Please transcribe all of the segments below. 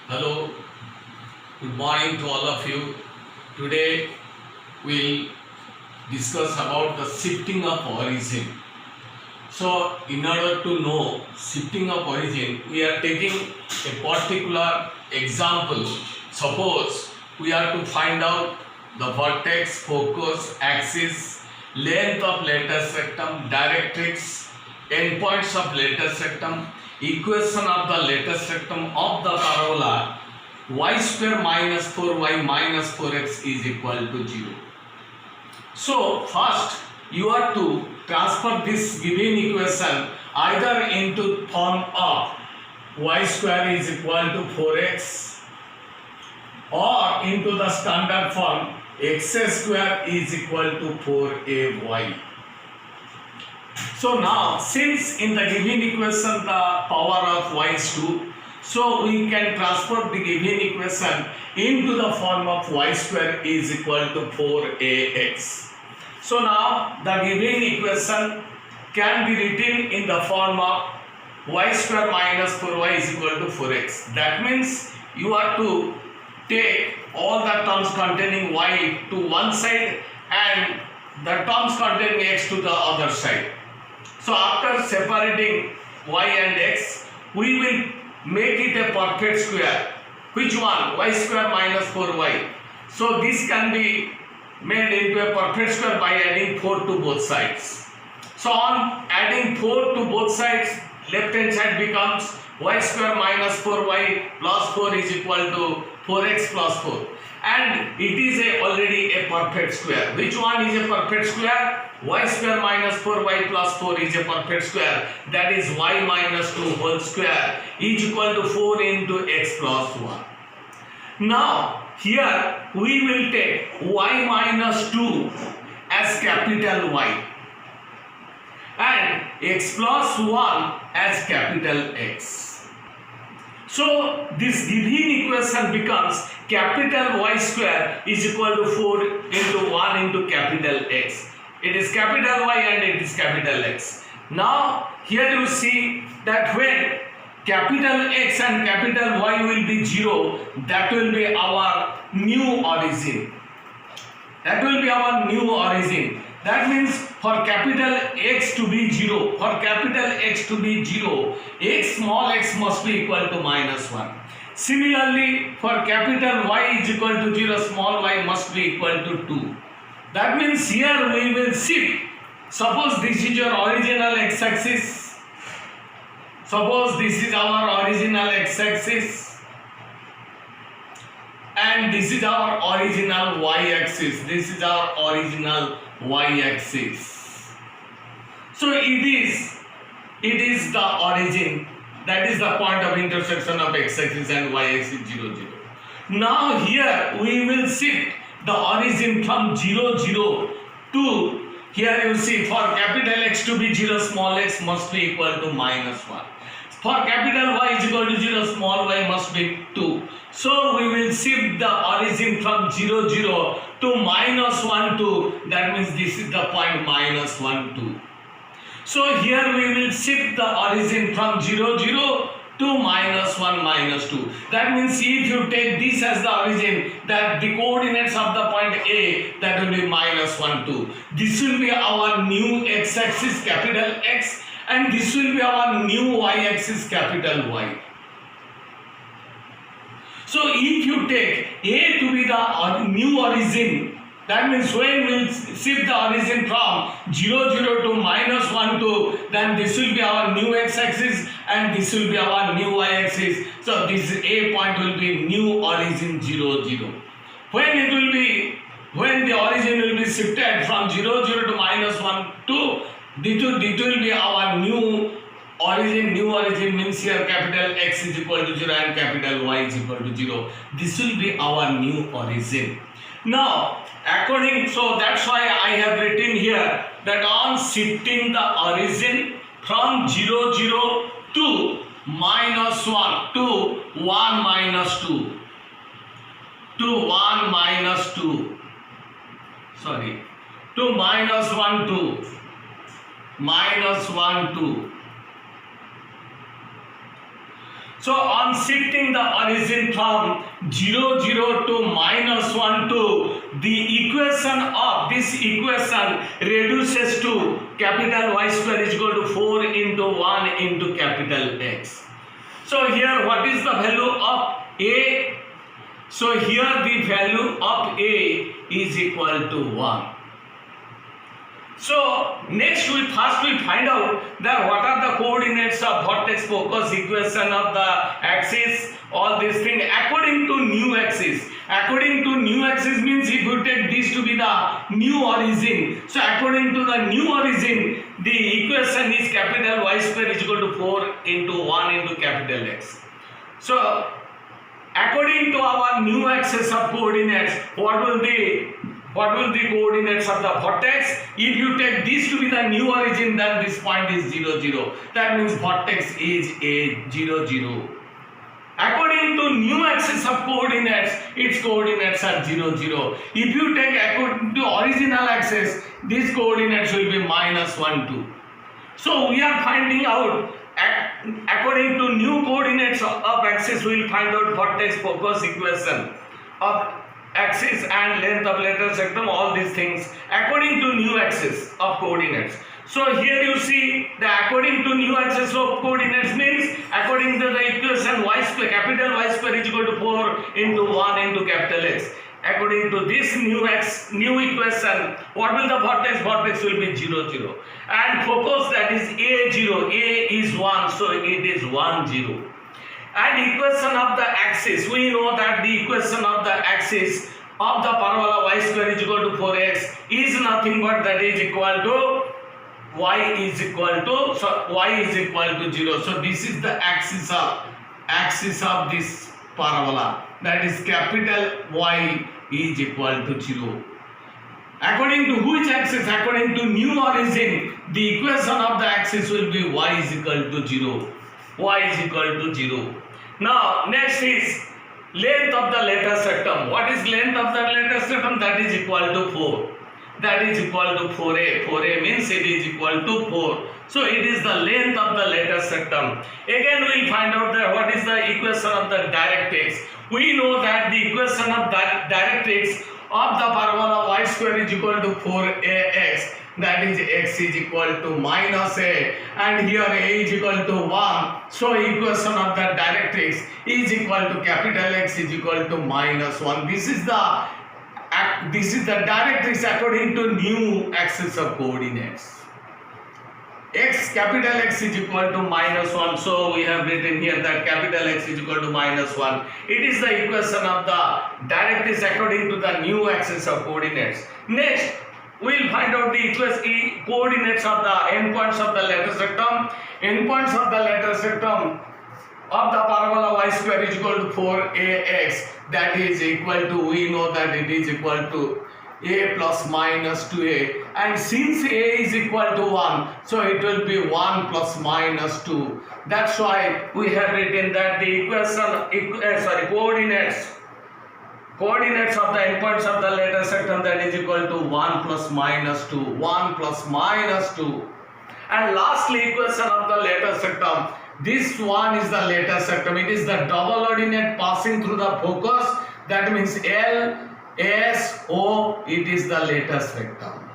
Hello, good morning to all of you. Today we'll discuss about the shifting of origin. So, in order to know shifting of origin, we are taking a particular example. Suppose we are to find out the vertex, focus, axis, length of lattice rectum, directrix, endpoints of lattice rectum, equation of the lattice rectum of the parabola y square minus 4y minus 4x is equal to 0. So first you are to transfer this given equation either into form of y square is equal to 4x or into the standard form x square is equal to 4ay. So now since in the given equation the power of y is 2, so we can transfer the given equation into the form of y square is equal to 4ax. So now the given equation can be written in the form of y square minus 4y is equal to 4x. That means you are to take all the terms containing y to one side and the terms containing x to the other side. So after separating y and x, we will make it a perfect square. Which one? Y square minus 4y. So this can be made into a perfect square by adding 4 to both sides. So on adding 4 to both sides, left hand side becomes y square minus 4y plus 4 is equal to 4x plus 4. And it is already a perfect square. Which one is a perfect square? Y square minus 4y plus 4 is a perfect square. That is y minus 2 whole square is equal to 4 into x plus 1. Now here we will take y minus 2 as capital Y and x plus 1 as capital X. So this given equation becomes capital Y square is equal to 4 into 1 into capital X. It is capital Y and it is capital X. Now here you see that when capital X and capital Y will be 0, that will be our new origin. That will be our new origin. That means for capital X to be 0, for capital X to be 0, x small x must be equal to minus 1. Similarly, for capital Y is equal to 0, small y must be equal to 2. That means here we will shift. Suppose this is your original x-axis. Suppose this is our original x-axis. And this is our original y-axis. This is our original y-axis. So it is the origin. That is the point of intersection of x-axis and y-axis 0, 0. Now here we will shift the origin from 0, 0 to here you see for capital X to be 0, small x must be equal to minus 1. For capital Y is equal to 0, small y must be 2. So we will shift the origin from 0, 0 to minus 1, 2. That means this is the point minus 1, 2. So here we will shift the origin from 0, 0 to minus 1, minus 2. That means if you take this as the origin, that the coordinates of the point A, that will be minus 1, 2. This will be our new x-axis capital X and this will be our new y-axis capital Y. So if you take A to be the new origin, that means when we will shift the origin from 0, 0 to minus 1, 2, then this will be our new x-axis and this will be our new y-axis. So this A point will be new origin 0, 0. When the origin will be shifted from 0, 0 to minus 1, 2, it will be our new origin. New origin means here capital X is equal to 0 and capital Y is equal to 0. This will be our new origin. Now, so that's why I have written here that on shifting the origin from 0, 0 to minus 1 to 1 minus 2 to 1 minus 2 to minus 1, 2 minus 1, 2. So on shifting the origin from 0, 0 to minus 1, 2, the equation of this equation reduces to capital Y square is equal to 4 into 1 into capital X. So here what is the value of A? So here the value of A is equal to 1. So next we find out that what are the coordinates of vortex, focus, equation of the axis, all these things according to new axis. According to new axis means if you take this to be the new origin. So according to the new origin, the equation is capital Y square is equal to 4 into 1 into capital X. So according to our new axis of coordinates, what will the coordinates of the vortex? If you take this to be the new origin, then this point is 0, 0. That means vortex is a 0, 0. According to new axis of coordinates, its coordinates are 0, 0. If you take according to original axis, these coordinates will be minus 1, 2. So we are finding out according to new coordinates of axis, we will find out vortex, focus, equation of axis and length of lateral septum, all these things according to new axis of coordinates. So here you see that according to new axis of coordinates means according to the equation y square, capital Y square is equal to 4 into 1 into capital X. According to this new equation, what will the vortex? Vortex will be 0, 0. And focus, that is A, 0. A is 1, so it is 1, 0. And equation of the axis, we know that the equation of the axis of the parabola y square is equal to 4x is nothing but that is equal to y is equal to 0. So this is the axis of this parabola, that is capital Y is equal to 0. According to which axis? According to new origin, the equation of the axis will be y is equal to 0. Y is equal to 0. Now next is length of the lateral septum. What is length of the lateral septum? That is equal to 4. That is equal to 4a. 4a means it is equal to 4. So it is the length of the lateral septum. Again we will find out that what is the equation of the directrix. We know that the equation of directrix of the parabola y square is equal to 4ax. That is x is equal to minus a, and here a is equal to 1. So equation of the directrix is equal to capital X is equal to minus 1. This is the directrix according to new axis of coordinates. Capital X is equal to minus 1. So we have written here that capital X is equal to minus 1. It is the equation of the directrix according to the new axis of coordinates. Next, we will find out the coordinates of the endpoints of the lateral septum. Endpoints of the lateral septum of the parabola y square is equal to 4ax. That is equal to, we know that it is equal to a plus minus 2a, and since a is equal to 1, so it will be 1 plus minus 2. That's why we have written that the coordinates of the endpoints of the lateral septum, that is equal to 1 plus minus 2. 1 plus minus 2. And lastly, equation of the lateral septum. This one is the lateral septum. It is the double ordinate passing through the focus. That means L, S, O. It is the lateral septum.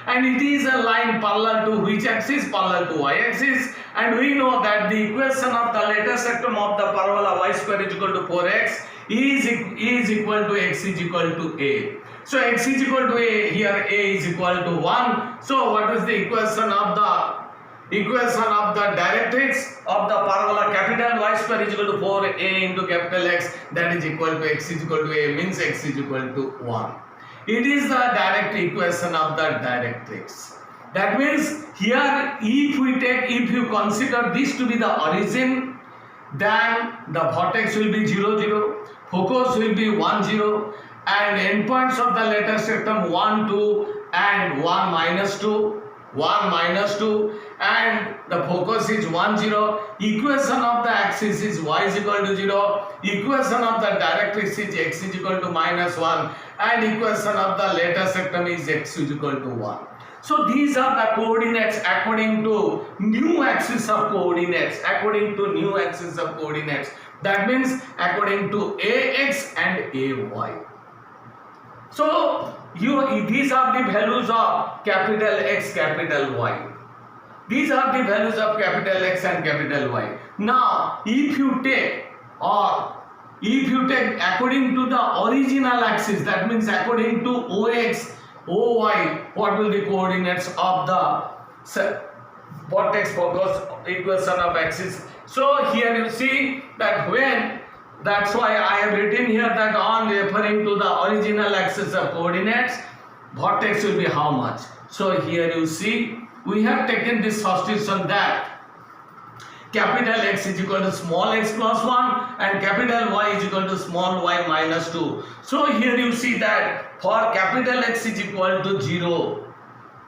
And it is a line parallel to which axis? Parallel to y axis. And we know that the equation of the lateral septum of the parabola y square is equal to 4x is equal to x is equal to a. So x is equal to a, here a is equal to 1. So what is the equation of the directrix of the parabola? Capital Y square is equal to 4a into capital X, that is equal to x is equal to a, means x is equal to 1. It is the direct equation of the directrix. That means here if you consider this to be the origin, then the vortex will be 0, 0, focus will be 1, 0, and endpoints of the lateral septum 1, 2 and 1 minus 2, 1 minus 2, and the focus is 1, 0. Equation of the axis is y is equal to 0. Equation of the directrix is x is equal to minus 1, and equation of the lateral septum is x is equal to 1. So these are the coordinates according to new axis of coordinates, according to new axis of coordinates. That means according to ax and ay. So these are the values of capital X, capital Y. These are the values of capital X and capital Y. Now, if you take according to the original axis, that means according to OX, OY, what will be coordinates of the vortex focus equation of axis? So here you see that that's why I have written here that on referring to the original axis of coordinates, vortex will be how much? So here you see we have taken this substitution that capital X is equal to small x plus 1 and capital Y is equal to small y minus 2. So here you see that for capital X is equal to 0,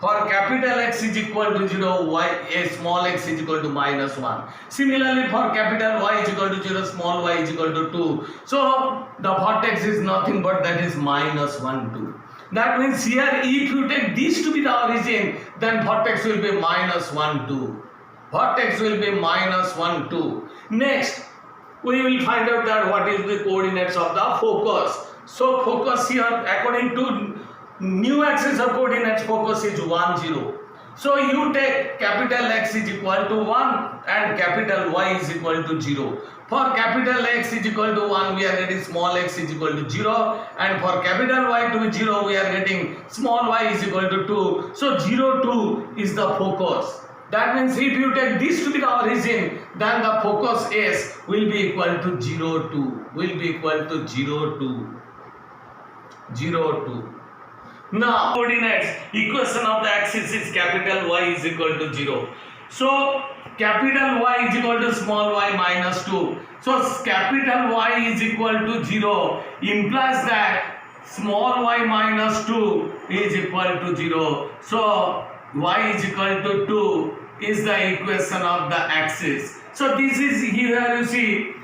for capital X is equal to 0, small x is equal to minus 1. Similarly, for capital Y is equal to 0, small y is equal to 2. So the vortex is nothing but that is minus 1, 2. That means here if you take this to be the origin, then vortex will be minus 1, 2. Vortex will be minus 1, 2. Next, we will find out that what is the coordinates of the focus. So focus here according to new axis of coordinates, focus is 1, 0. So you take capital X is equal to 1 and capital Y is equal to 0. For capital X is equal to 1, we are getting small x is equal to 0, and for capital Y to be 0, we are getting small y is equal to 2. So 0, 2 is the focus. That means if you take this to be the origin, then the focus S will be equal to 0, 2. Will be equal to 0, 2. 0, 2. Now, coordinates, equation of the axis is capital Y is equal to 0. So, capital Y is equal to small y minus 2. So, capital Y is equal to 0 implies that small y minus 2 is equal to 0. So, y is equal to 2 is the equation of the axis. So, this is here you see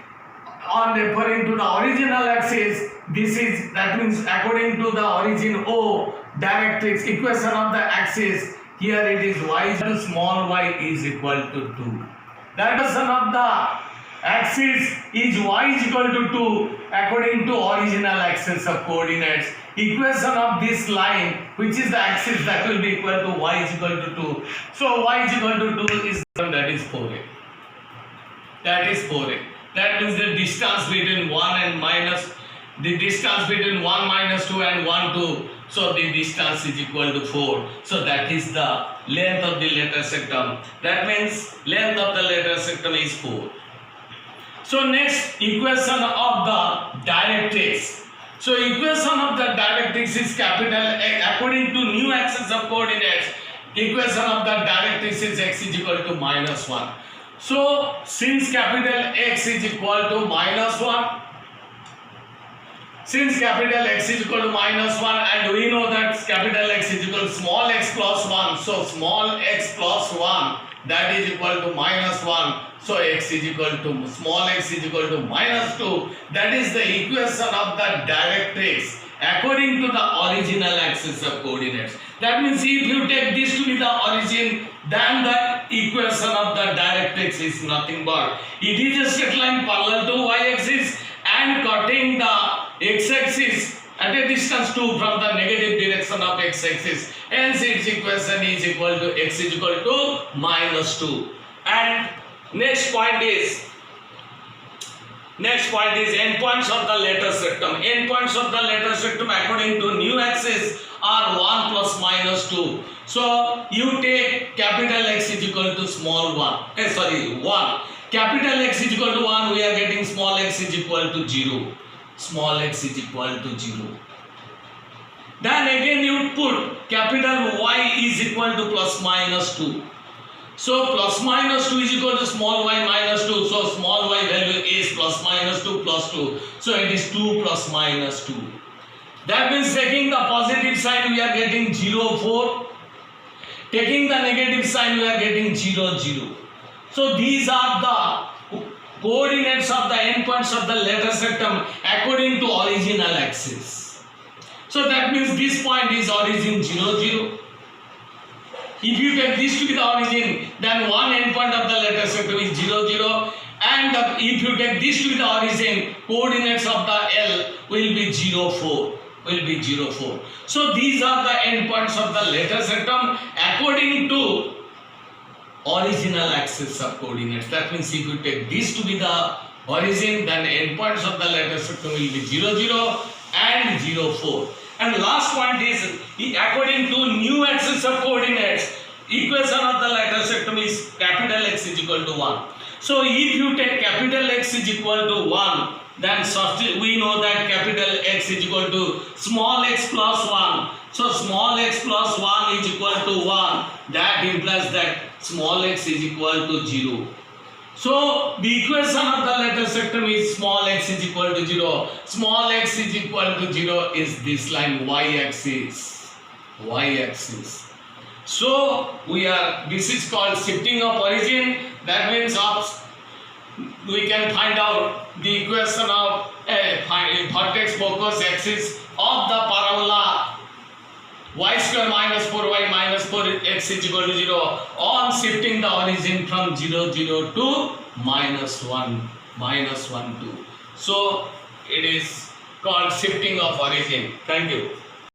on referring to the original axis, this is, that means according to the origin O, directrix, equation of the axis, here it is y is to small y is equal to 2. Direction of the axis is y is equal to 2 according to original axis of coordinates. Equation of this line, which is the axis, that will be equal to y is equal to 2. So y is equal to 2 is, that is 4a. That is 4a. That means the distance between 1 and minus, the distance between 1 minus 2 and 1, 2. So the distance is equal to 4. So that is the length of the letter septum. That means length of the letter septum is 4. So next, equation of the directrix. So equation of the directrix is capital X. According to new axis of coordinates, equation of the directrix is x is equal to minus 1. So since capital X is equal to minus 1, since capital X is equal to minus 1, and we know that capital X is equal to small x plus 1, so small x plus 1, that is equal to minus 1, so x is equal to, small x is equal to minus 2, that is the equation of the directrix according to the original axis of coordinates. That means if you take this to be the origin, then the equation of the directrix is nothing but, it is a straight line parallel to y-axis and cutting the x-axis at a distance 2 from the negative direction of x-axis. Hence its equation is equal to x is equal to minus 2. And next point is endpoints of the letter septum. Endpoints of the letter septum according to new axis are 1 plus minus 2. So you take capital X is equal to small 1. Capital X is equal to 1, we are getting small x is equal to 0. Small x is equal to 0. Then again you put capital Y is equal to plus minus 2. So plus minus 2 is equal to small y minus 2. So small y value is plus minus 2 plus 2. So it is 2 plus minus 2. That means taking the positive sign we are getting 0, 4. Taking the negative sign we are getting 0, 0. So these are the coordinates of the endpoints of the letter septum according to original axis. So that means this point is origin 0, 0. if you take this to be the origin, then one endpoint of the letter sector is 0, 0. And if you take this to be the origin, coordinates of the L will be 0, 4. Will be 0, 4. So these are the endpoints of the letter sectum according to original axis of coordinates. That means if you take this to be the origin, then endpoints of the letter sectum will be 0, 0 and 0, 4. And last point is, according to new axis of coordinates, equation of the letter sectum is capital X is equal to 1. So if you take capital X is equal to 1, then we know that capital X is equal to small x plus 1. So small x plus 1 is equal to 1. That implies that small x is equal to 0. So the equation of the letter sectum is small x is equal to 0. Small x is equal to 0 is this line y-axis. Y-axis. So this is called shifting of origin. That means we can find out the equation of vertex focus axis of the parabola y square minus 4y minus 4x is equal to 0 on shifting the origin from 0, 0 to minus 1, 2. So it is called shifting of origin. Thank you.